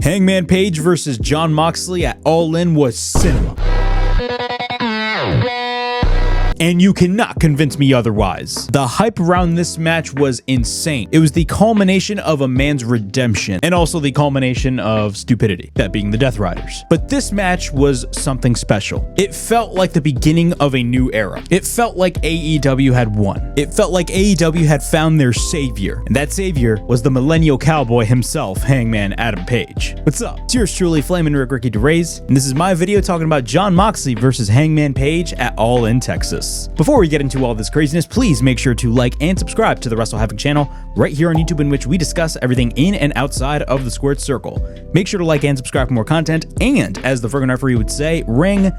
Hangman Page versus Jon Moxley at All In was cinema. And you cannot convince me otherwise. The hype around this match was insane. It was the culmination of a man's redemption and also the culmination of stupidity, that being the Death Riders. But this match was something special. It felt like the beginning of a new era. It felt like AEW had won. It felt like AEW had found their savior, and that savior was the millennial cowboy himself, Hangman Adam Page. What's up? It's yours truly, Flamin' Ricky DeRays, and this is my video talking about Jon Moxley versus Hangman Page at All In Texas. Before we get into all this craziness, please make sure to like and subscribe to the Wrestle Havoc channel right here on YouTube, in which we discuss everything in and outside of the squared circle. Make sure to like and subscribe for more content, and as the friggin' referee would say, ring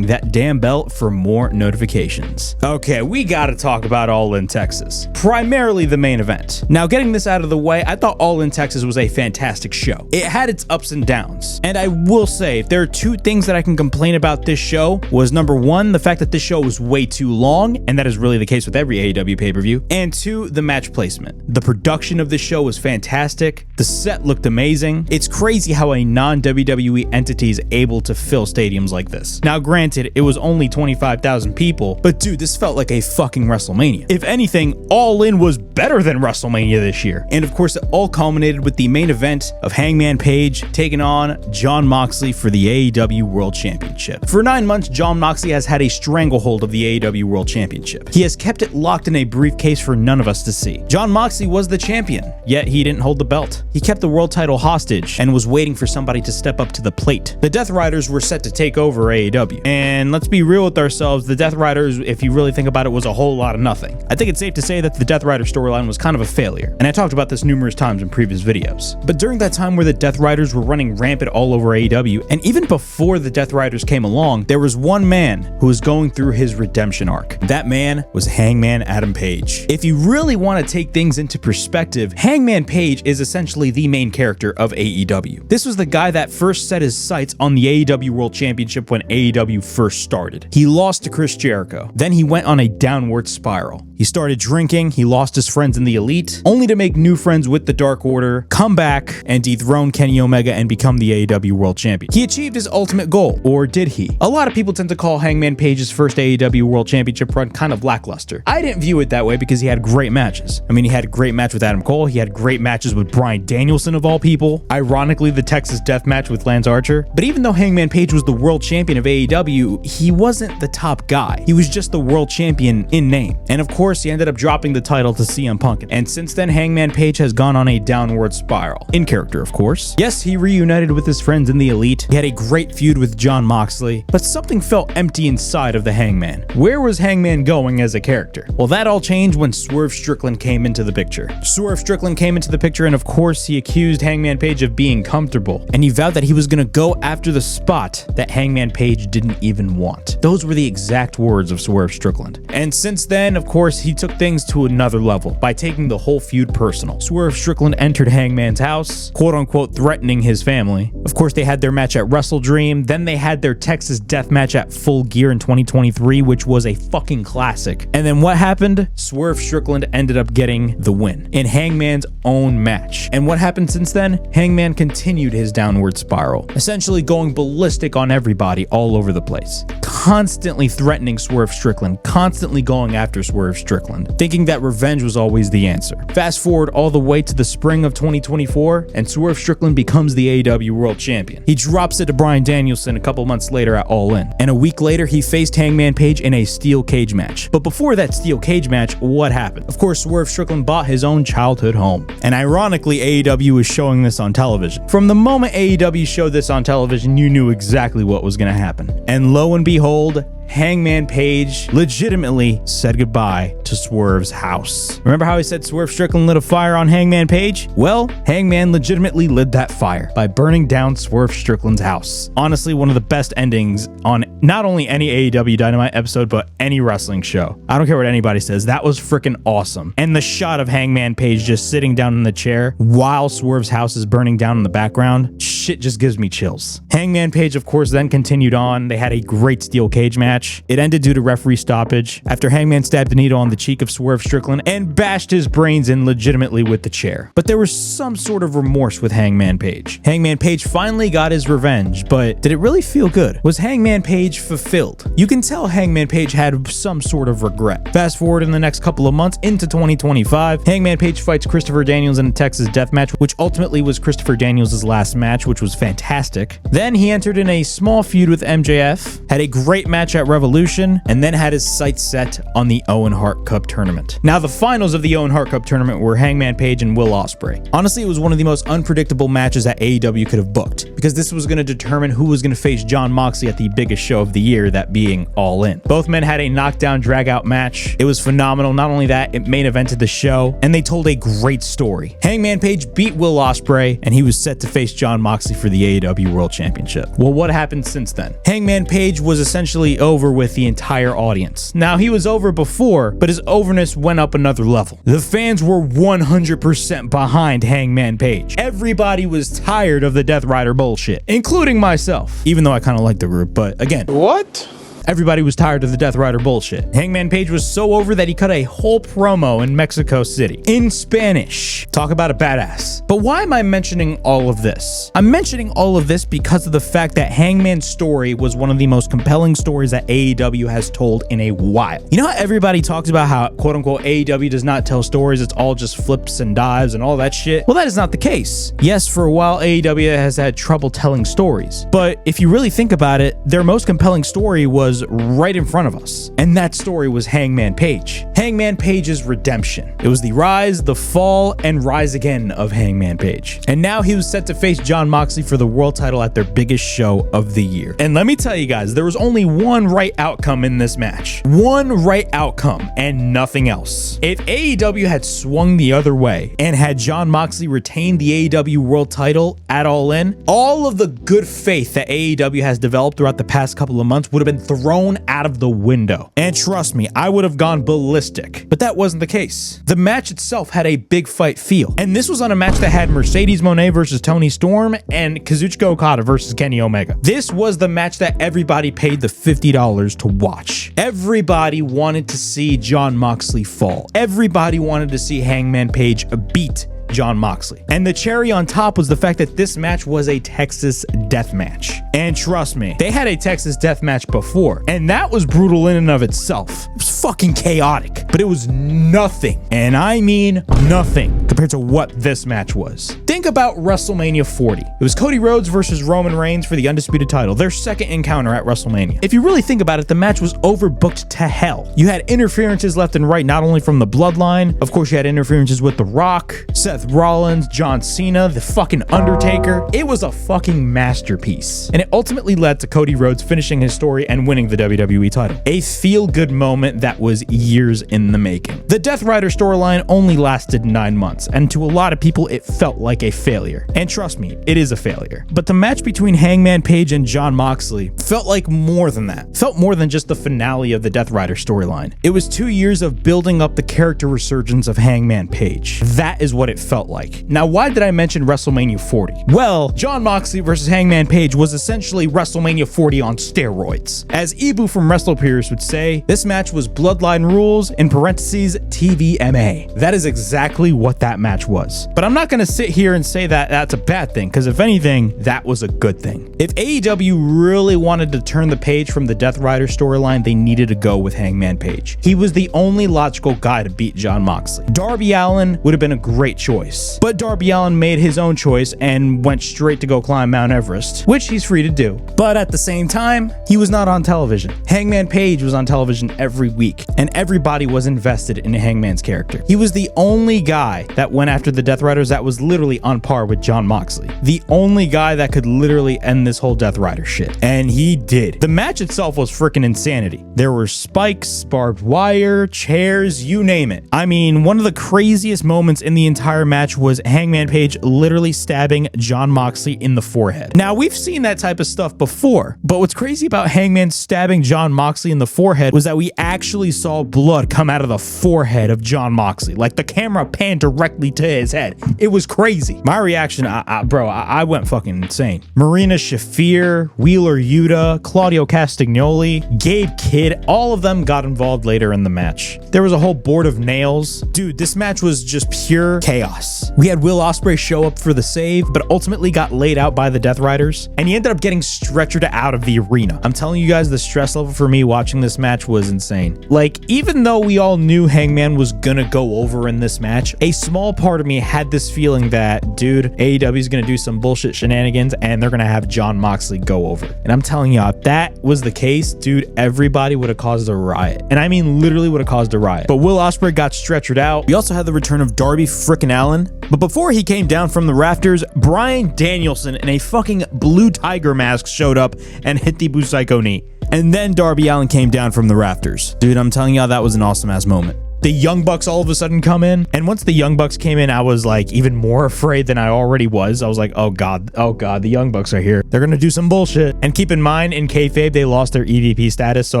that damn bell for more notifications. Okay, we gotta talk about All In Texas, primarily the main event. Now, getting this out of the way, I thought All In Texas was a fantastic show. It had its ups and downs, and I will say, if there are two things that I can complain about this show, was number one, the fact that this show was way too long, and that is really the case with every AEW pay-per-view, and two, the match placement. The production of this show was fantastic. The set looked amazing. It's crazy how a non-WWE entity is able to fill stadiums like this. Now, granted, it was only 25,000 people, but dude, this felt like a fucking WrestleMania. If anything, All In was better than WrestleMania this year. And of course, it all culminated with the main event of Hangman Page taking on Jon Moxley for the AEW World Championship. For 9 months, Jon Moxley has had a stranglehold of the AEW World Championship. He has kept it locked in a briefcase for none of us to see. Jon Moxley was the champion, yet he didn't hold the belt. He kept the world title hostage and was waiting for somebody to step up to the plate. The Death Riders were set to take over AEW. And let's be real with ourselves, the Death Riders, if you really think about it, was a whole lot of nothing. I think it's safe to say that the Death Rider storyline was kind of a failure, and I talked about this numerous times in previous videos. But during that time where the Death Riders were running rampant all over AEW, and even before the Death Riders came along, there was one man who was going through his redemption arc. That man was Hangman Adam Page. If you really want to take things into perspective, Hangman Page is essentially the main character of AEW. This was the guy that first set his sights on the AEW World Championship when AEW first started. He lost to Chris Jericho. Then he went on a downward spiral. He started drinking, he lost his friends in the Elite, only to make new friends with the Dark Order, come back, and dethrone Kenny Omega and become the AEW World Champion. He achieved his ultimate goal, or did he? A lot of people tend to call Hangman Page's first AEW World Championship run kind of lackluster. I didn't view it that way because he had great matches. I mean, he had a great match with Adam Cole, he had great matches with Bryan Danielson of all people, ironically the Texas Death Match with Lance Archer. But even though Hangman Page was the world champion of AEW, he wasn't the top guy. He was just the world champion in name. And of course, he ended up dropping the title to CM Punk. And since then, Hangman Page has gone on a downward spiral. In character, of course. Yes, he reunited with his friends in the Elite. He had a great feud with Jon Moxley, but something felt empty inside of the Hangman. Where was Hangman going as a character? Well, that all changed when Swerve Strickland came into the picture. Swerve Strickland came into the picture, and of course, he accused Hangman Page of being comfortable. And he vowed that he was gonna go after the spot that Hangman Page didn't even want. Those were the exact words of Swerve Strickland. And since then, of course, he took things to another level by taking the whole feud personal. Swerve Strickland entered Hangman's house, quote unquote threatening his family. Of course, they had their match at Wrestle Dream, then they had their Texas Death Match at Full Gear in 2023, which was a fucking classic. And then what happened? Swerve Strickland ended up getting the win in Hangman's own match. And what happened since then? Hangman continued his downward spiral, essentially going ballistic on everybody all over the place, constantly threatening Swerve Strickland, constantly going after Swerve Strickland, thinking that revenge was always the answer. Fast forward all the way to the spring of 2024, and Swerve Strickland becomes the AEW World Champion. He drops it to Bryan Danielson a couple months later at All In, and a week later he faced Hangman Page in a steel cage match. But before that steel cage match, what happened? Of course, Swerve Strickland bought his own childhood home, and ironically, AEW was showing this on television. From the moment AEW showed this on television, you knew exactly what was going to happen. And lo and behold, Hangman Page legitimately said goodbye to Swerve's house. Remember how I said Swerve Strickland lit a fire on Hangman Page? Well, Hangman legitimately lit that fire by burning down Swerve Strickland's house. Honestly, one of the best endings on not only any AEW Dynamite episode, but any wrestling show. I don't care what anybody says, that was freaking awesome. And the shot of Hangman Page just sitting down in the chair while Swerve's house is burning down in the background, shit just gives me chills. Hangman Page, of course, then continued on. They had a great steel cage match. It ended due to referee stoppage after Hangman stabbed a needle on the cheek of Swerve Strickland and bashed his brains in legitimately with the chair. But there was some sort of remorse with Hangman Page. Hangman Page finally got his revenge, but did it really feel good? Was Hangman Page fulfilled? You can tell Hangman Page had some sort of regret. Fast forward in the next couple of months into 2025, Hangman Page fights Christopher Daniels in a Texas death match, which ultimately was Christopher Daniels' last match, which was fantastic. Then he entered in a small feud with MJF, had a great match at Revolution, and then had his sights set on the Owen Hart Cup tournament. Now, the finals of the Owen Hart Cup tournament were Hangman Page and Will Ospreay. Honestly, it was one of the most unpredictable matches that AEW could have booked, because this was going to determine who was going to face Jon Moxley at the biggest show of the year, that being All In. Both men had a knockdown drag-out match. It was phenomenal. Not only that, it main evented the show, and they told a great story. Hangman Page beat Will Ospreay, and he was set to face Jon Moxley for the AEW World Championship. Well, what happened since then? Hangman Page was essentially over with the entire audience. Now, he was over before, but his overness went up another level. The fans were 100% behind Hangman Page. Everybody was tired of the Death Rider bullshit, including myself, even though I kind of like the group, but again. What? Everybody was tired of the Death Rider bullshit. Hangman Page was so over that he cut a whole promo in Mexico City in Spanish. Talk about a badass. But why am I mentioning all of this? I'm mentioning all of this because of the fact that Hangman's story was one of the most compelling stories that AEW has told in a while. You know how everybody talks about how quote unquote AEW does not tell stories, it's all just flips and dives and all that shit? Well, that is not the case. Yes, for a while AEW has had trouble telling stories, but if you really think about it, their most compelling story was right in front of us, and that story was Hangman Page. Hangman Page's redemption. It was the rise, the fall, and rise again of Hangman Page. And now he was set to face Jon Moxley for the world title at their biggest show of the year. And let me tell you guys, there was only one right outcome in this match. One right outcome and nothing else. If AEW had swung the other way and had Jon Moxley retain the AEW world title at All In, all of the good faith that AEW has developed throughout the past couple of months would have been thrown out of the window. And trust me, I would have gone ballistic. But that wasn't the case. The match itself had a big fight feel. And this was on a match that had Mercedes Moné versus Toni Storm and Kazuchika Okada versus Kenny Omega. This was the match that everybody paid the $50 to watch. Everybody wanted to see Jon Moxley fall. Everybody wanted to see Hangman Page beat Jon Moxley. And the cherry on top was the fact that this match was a Texas death match. And trust me, they had a Texas death match before, and that was brutal in and of itself. It was fucking chaotic, but it was nothing, and I mean nothing, compared to what this match was. Think about WrestleMania 40. It was Cody Rhodes versus Roman Reigns for the undisputed title, their second encounter at WrestleMania. If you really think about it, the match was overbooked to hell. You had interferences left and right, not only from the Bloodline, of course you had interferences with The Rock, Seth Rollins, John Cena, the fucking Undertaker. It was a fucking masterpiece. And it ultimately led to Cody Rhodes finishing his story and winning the WWE title. A feel-good moment that was years in the making. The Death Rider storyline only lasted 9 months, and to a lot of people, it felt like a failure. And trust me, it is a failure. But the match between Hangman Page and Jon Moxley felt like more than that. Felt more than just the finale of the Death Rider storyline. It was 2 years of building up the character resurgence of Hangman Page. That is what it felt like. Now, why did I mention WrestleMania 40? Well, Jon Moxley versus Hangman Page was essentially WrestleMania 40 on steroids. As Ibu from WrestlePeers would say, this match was Bloodline rules, in parentheses, TVMA. That is exactly what that match was. But I'm not going to sit here and say that that's a bad thing, because if anything, that was a good thing. If AEW really wanted to turn the page from the Death Rider storyline, they needed to go with Hangman Page. He was the only logical guy to beat Jon Moxley. Darby Allin would have been a great choice, but Darby Allin made his own choice and went straight to go climb Mount Everest, which he's free to do. But at the same time, he was not on television. Hangman Page was on television every week, and everybody was invested in Hangman's character. He was the only guy that went after the Death Riders that was literally on par with Jon Moxley. The only guy that could literally end this whole Death Rider shit. And he did. The match itself was freaking insanity. There were spikes, barbed wire, chairs, you name it. I mean, one of the craziest moments in the entire match was Hangman Page literally stabbing Jon Moxley in the forehead. Now, we've seen that type of stuff before, but what's crazy about Hangman stabbing Jon Moxley in the forehead was that we actually saw blood come out of the forehead of Jon Moxley. Like, the camera panned directly directly to his head. It was crazy. My reaction, I went fucking insane. Marina Shafir, Wheeler Yuta, Claudio Castagnoli, Gabe Kidd, all of them got involved later in the match. There was a whole board of nails. Dude, this match was just pure chaos. We had Will Ospreay show up for the save, but ultimately got laid out by the Death Riders, and he ended up getting stretchered out of the arena. I'm telling you guys, the stress level for me watching this match was insane. Like, even though we all knew Hangman was gonna go over in this match, a small part of me had this feeling that, dude, AEW is gonna do some bullshit shenanigans and they're gonna have Jon Moxley go over. And I'm telling you, if that was the case, dude, everybody would have caused a riot. And I mean literally would have caused a riot. But Will Ospreay got stretchered out. We also had the return of Darby frickin' Allin. But before he came down from the rafters, Bryan Danielson in a fucking blue tiger mask showed up and hit the Busaiku knee. And then Darby Allin came down from the rafters. Dude, I'm telling y'all, that was an awesome ass moment. The Young Bucks all of a sudden come in, and once the Young Bucks came in, I was like even more afraid than I already was. I was like, oh god, the Young Bucks are here. They're gonna do some bullshit. And keep in mind, in kayfabe, they lost their EVP status, so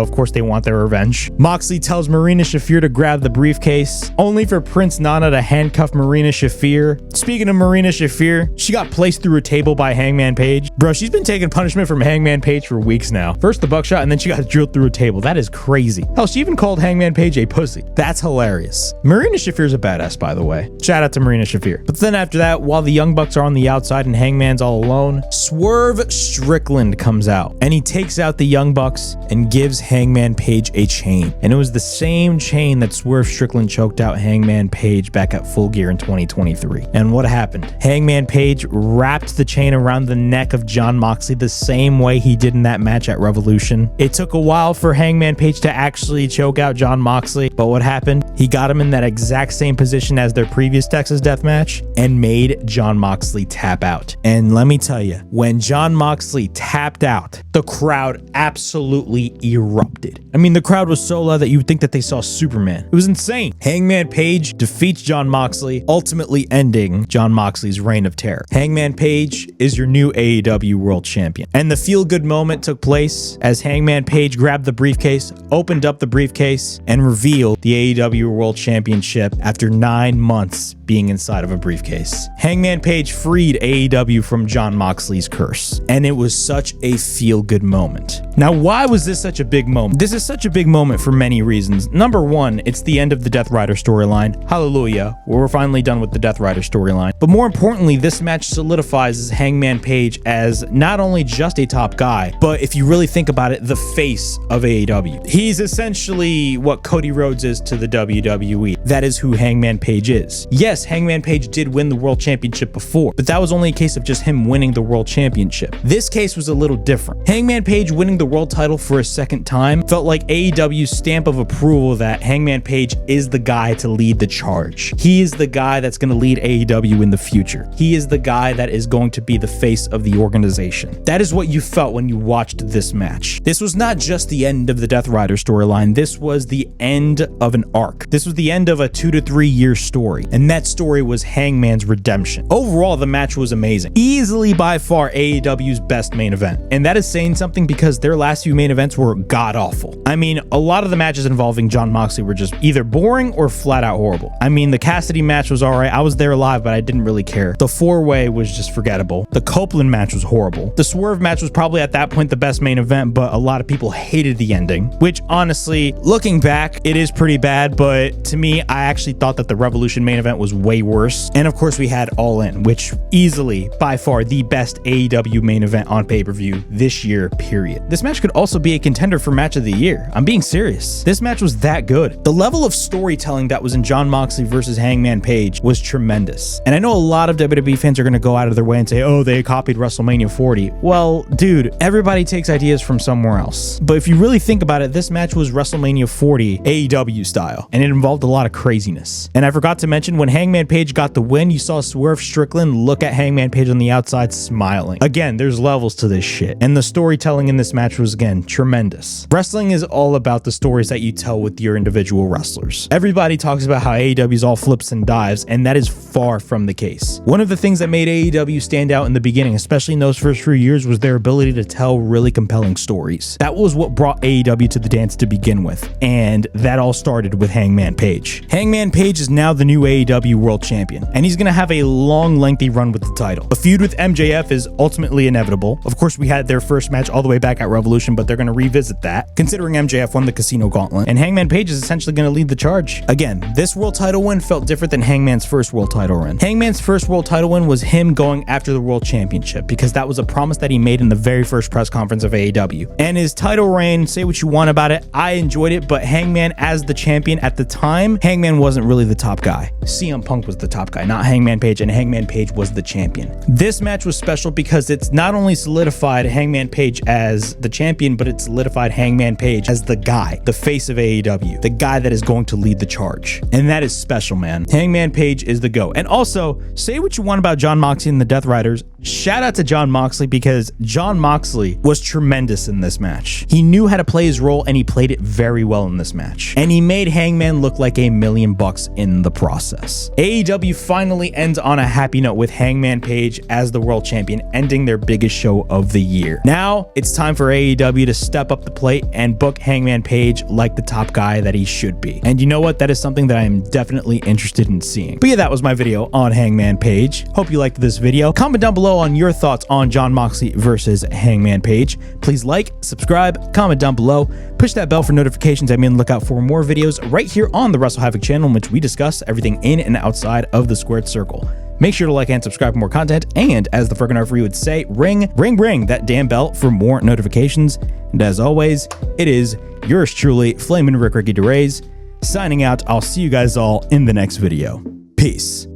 of course they want their revenge. Moxley tells Marina Shafir to grab the briefcase, only for Prince Nana to handcuff Marina Shafir. Speaking of Marina Shafir, she got placed through a table by Hangman Page. Bro, she's been taking punishment from Hangman Page for weeks now. First the buckshot, and then she got drilled through a table. That is crazy. Hell, she even called Hangman Page a pussy. That's hilarious. Marina Shafir's a badass, by the way. Shout out to Marina Shafir. But then after that, while the Young Bucks are on the outside and Hangman's all alone, Swerve Strickland comes out and he takes out the Young Bucks and gives Hangman Page a chain. And it was the same chain that Swerve Strickland choked out Hangman Page back at Full Gear in 2023. And what happened? Hangman Page wrapped the chain around the neck of Jon Moxley the same way he did in that match at Revolution. It took a while for Hangman Page to actually choke out Jon Moxley, but what happened? He got him in that exact same position as their previous Texas Death Match and made Jon Moxley tap out. And let me tell you, when Jon Moxley tapped out, the crowd absolutely erupted. I mean, the crowd was so loud that you would think that they saw Superman. It was insane. Hangman Page defeats Jon Moxley, ultimately ending Jon Moxley's reign of terror. Hangman Page is your new AEW World Champion. And the feel-good moment took place as Hangman Page grabbed the briefcase, opened up the briefcase, and revealed the AEW World Championship after 9 months being inside of a briefcase. Hangman Page freed AEW from Jon Moxley's curse, and it was such a feel-good moment. Now, why was this such a big moment? This is such a big moment for many reasons. Number one, it's the end of the Death Rider storyline. Hallelujah, we're finally done with the Death Rider storyline. But more importantly, this match solidifies Hangman Page as not only just a top guy, but if you really think about it, the face of AEW. He's essentially what Cody Rhodes is to the WWE. That is who Hangman Page is. Yes, Hangman Page did win the World Championship before, but that was only a case of just him winning the World Championship. This case was a little different. Hangman Page winning the world title for a second time felt like AEW's stamp of approval that Hangman Page is the guy to lead the charge. He is the guy that's going to lead AEW in the future. He is the guy that is going to be the face of the organization. That is what you felt when you watched this match. This was not just the end of the Death Rider storyline. This was the end of an arc. This was the end of a 2 to 3 year story, and that story was Hangman's redemption. Overall, the match was amazing. Easily by far AEW's best main event. And that is saying something because their last few main events were god-awful. I mean, a lot of the matches involving Jon Moxley were just either boring or flat out horrible. I mean, the Cassidy match was alright. I was there live, but I didn't really care. The 4-way was just forgettable. The Copeland match was horrible. The Swerve match was probably at that point the best main event, but a lot of people hated the ending, which honestly, looking back, it is pretty bad, but to me, I actually thought that the Revolution main event was way worse. And of course, we had All In, which easily, by far, the best AEW main event on pay-per-view this year, period. This match could also be a contender for match of the year. I'm being serious. This match was that good. The level of storytelling that was in Jon Moxley versus Hangman Page was tremendous. And I know a lot of WWE fans are going to go out of their way and say, oh, they copied WrestleMania 40. Well, dude, everybody takes ideas from somewhere else. But if you really think about it, this match was WrestleMania 40 AEW style, and it involved a lot of craziness. And I forgot to mention, when Hangman Page got the win, you saw Swerve Strickland look at Hangman Page on the outside smiling. Again, there's levels to this shit. And the storytelling in this match was, again, tremendous. Wrestling is all about the stories that you tell with your individual wrestlers. Everybody talks about how AEW is all flips and dives, and that is far from the case. One of the things that made AEW stand out in the beginning, especially in those first few years, was their ability to tell really compelling stories. That was what brought AEW to the dance to begin with, and that all started with Hangman Page. Hangman Page is now the new AEW World Champion, and he's gonna have a long, lengthy run with the title. A feud with MJF is ultimately inevitable. Of course, we had their first match all the way back at Revolution, but they're gonna revisit that, considering MJF won the Casino Gauntlet, and Hangman Page is essentially gonna lead the charge. Again, this world title win felt different than Hangman's first world title win. Hangman's first world title win was him going after the world championship, because that was a promise that he made in the very first press conference of AEW. And his title reign, say what you want about it, I enjoyed it, but Hangman as the champion at the time, Hangman wasn't really the top guy. CM Punk was the top guy, not Hangman Page, and Hangman Page was the champion. This match was special because it's not only solidified Hangman Page as the champion, but it solidified Hangman Page as the guy, the face of AEW, the guy that is going to lead the charge. And that is special, man. Hangman Page is the GOAT. And also, say what you want about Jon Moxley and the Death Riders, shout out to Jon Moxley, because Jon Moxley was tremendous in this match. He knew how to play his role, and he played it very well in this match. And he made Hangman look like $1,000,000 in the process. AEW finally ends on a happy note with Hangman Page as the world champion, ending their biggest show of the year. Now it's time for AEW to step up the plate and book Hangman Page like the top guy that he should be. And you know what? That is something that I am definitely interested in seeing. But yeah, that was my video on Hangman Page. Hope you liked this video. Comment down below on your thoughts on Jon Moxley versus Hangman Page. Please like, subscribe, comment down below, push that bell for notifications. I'm on the lookout for more videos right here on the Wrestle Havoc channel, in which we discuss everything in and outside of the squared circle. Make sure to like and subscribe for more content, and as the Ferganarfree would say, ring that damn bell for more notifications. And as always, it is yours truly, Flamin' Ricky DeRays, signing out. I'll see you guys all in the next video. Peace.